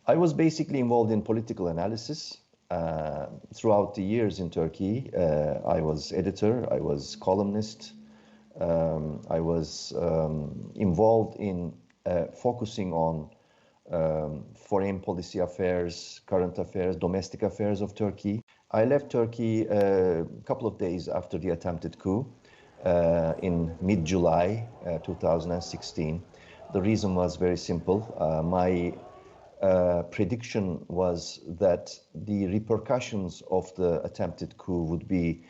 I was basically involved in political analysis throughout the years in Turkey. I was editor, I was columnist, I was involved in focusing on foreign policy affairs, current affairs, domestic affairs of Turkey. I left Turkey a couple of days after the attempted coup in mid-July 2016. The reason was very simple. My prediction was that the repercussions of the attempted coup would be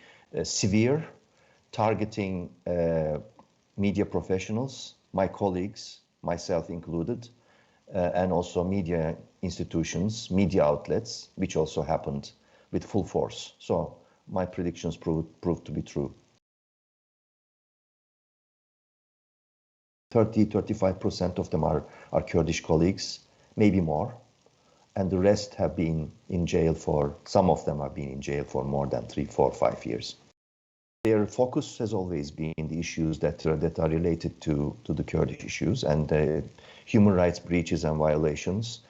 severe, targeting media professionals, my colleagues, myself included, and also media institutions, media outlets, which also happened with full force. So my predictions proved to be true. 30-35% of them are Kurdish colleagues, maybe more, and the rest have been in jail for, some of them have been in jail for more than 3, 4, 5 years. Their focus has always been the issues that are related to the Kurdish issues and human rights breaches and violations,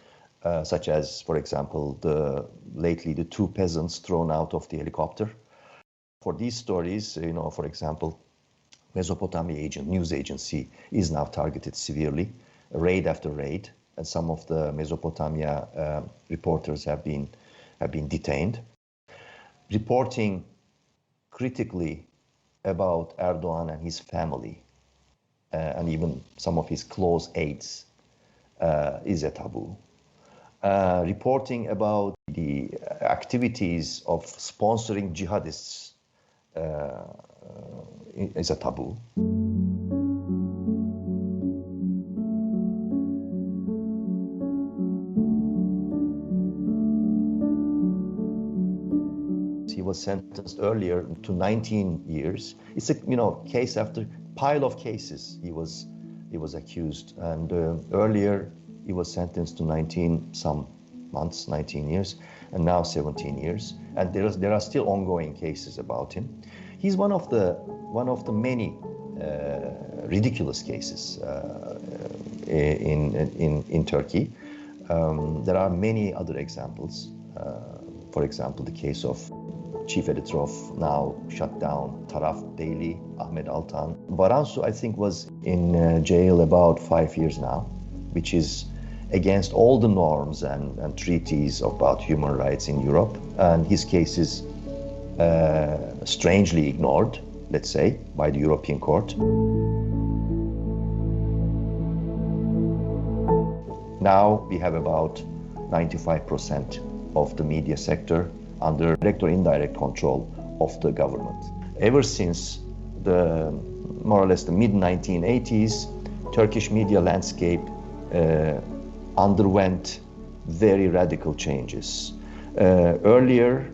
such as, for example, lately the 2 peasants thrown out of the helicopter. For these stories, for example, Mesopotamia news agency is now targeted severely, raid after raid, and some of the Mesopotamia reporters have been detained. Reporting critically about Erdogan and his family, and even some of his close aides, is a taboo. Reporting about the activities of sponsoring jihadists is a taboo. He was sentenced earlier to 19 years. It's a case after pile of cases. He was accused, and earlier he was sentenced to 19 years, and now 17 years. And there are still ongoing cases about him. He's one of the many ridiculous cases in Turkey. There are many other examples. For example, the case of chief editor of now shut down Taraf Daily, Ahmet Altan. Baransu, I think, was in jail about 5 years now, which is against all the norms and treaties about human rights in Europe. And his case is strangely ignored, let's say, by the European Court. Now we have about 95% of the media sector under direct or indirect control of the government. Ever since more or less the mid-1980s, Turkish media landscape underwent very radical changes. Earlier,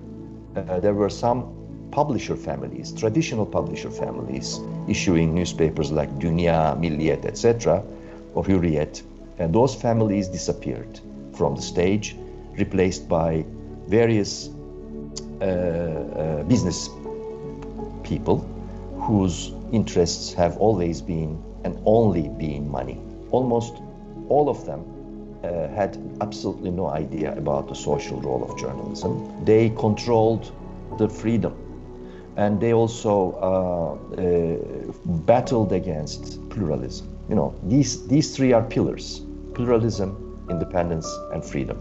there were some publisher families, traditional publisher families, issuing newspapers like Dünya, Milliyet, etc., or Hürriyet, and those families disappeared from the stage, replaced by various business people whose interests have always been and only been money. Almost all of them had absolutely no idea about the social role of journalism. They controlled the freedom, and they also battled against pluralism. These 3 are pillars: pluralism, independence, and freedom.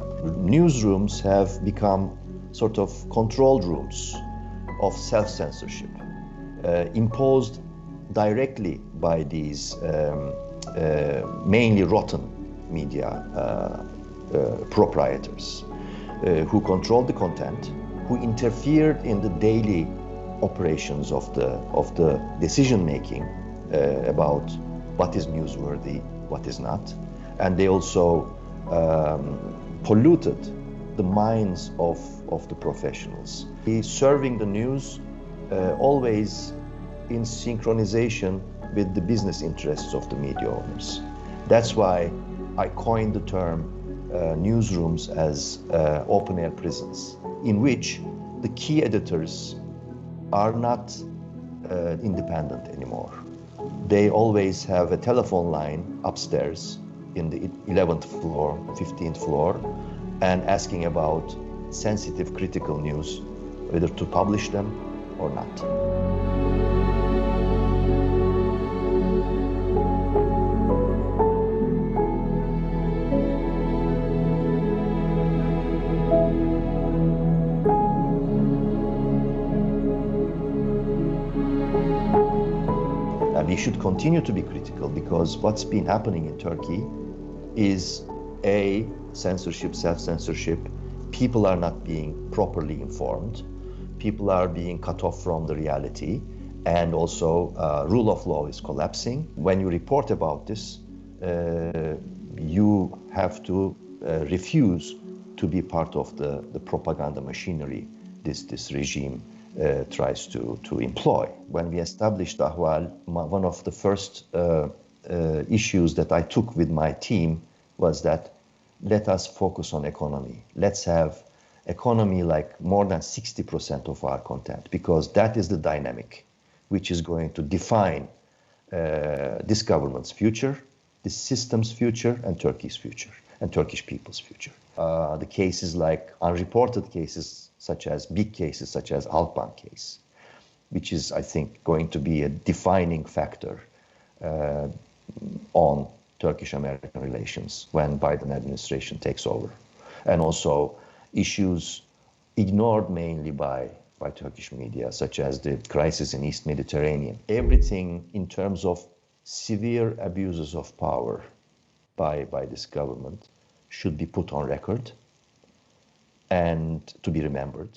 Newsrooms have become sort of controlled rooms of self-censorship, imposed directly by these mainly rotten media proprietors who controlled the content, who interfered in the daily operations of the decision-making about what is newsworthy, what is not. And they also polluted the minds of the professionals. Serving the news always in synchronization with the business interests of the media owners. That's why I coined the term newsrooms as open-air prisons, in which the key editors are not independent anymore. They always have a telephone line upstairs in the 11th floor, 15th floor, and asking about sensitive, critical news, whether to publish them or not. We should continue to be critical because what's been happening in Turkey is a censorship, self-censorship. People are not being properly informed. People are being cut off from the reality, and also rule of law is collapsing. When you report about this, you have to refuse to be part of the propaganda machinery this regime tries to employ. When we established Ahval, one of the first issues that I took with my team was that let us focus on economy. Let's have economy like more than 60% of our content, because that is the dynamic which is going to define this government's future, this system's future, and Turkey's future, and Turkish people's future. The cases like unreported cases, such as big cases such as Halkbank case, which is, I think, going to be a defining factor on Turkish-American relations when Biden administration takes over. And also issues ignored mainly by Turkish media, such as the crisis in East Mediterranean. Everything in terms of severe abuses of power by this government should be put on record and to be remembered.